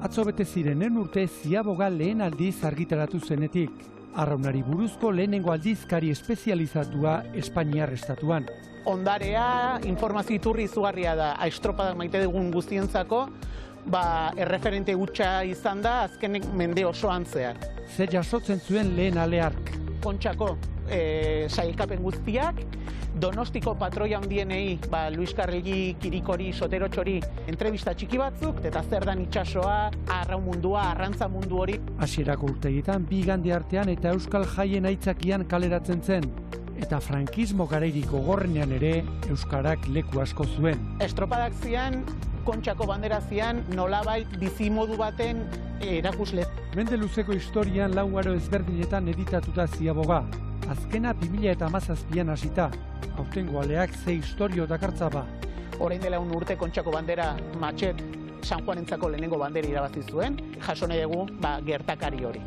Atzo bete zirenen urte ziaboga lehen aldiz argitaratu zenetik. Arraunari buruzko lehenengo aldizkari espezializatua Espainiar estatuan. Ondarea, informazio iturri izugarria da, estropadak maite dugun guztientzako, erreferente hutsa izan da azken mende osoan zehar. Zer jasotzen zuen lehen aleark? Kontxako sailkapen guztiak, Donostiko patroia handienei, Luis Karregi, Kirikori, Sotero Txori, entrevista txiki batzuk, eta zer dan itsasoa, arraun mundua, arrantza mundu hori. Hasierako urteetan bi igande artean eta Euskal Jaien aitzakian kaleratzen zen. Eta frankismo garairik gogorrenean ere euskarak leku asko zuen. Estropadak zian, Kontxako bandera zian, nolabait bizimodu baten erakusle. Mende luzeko historian lau aro ezberdinetan editatuta ziaboga. Azkena 2017an hasita. Aurtengo aleak ze historio dakartza ba. Orain dela un urte Kontxako bandera Matxet San Juanentzako lehenengo bandera irabazi zuen, jaso nahi dugu gertakari hori.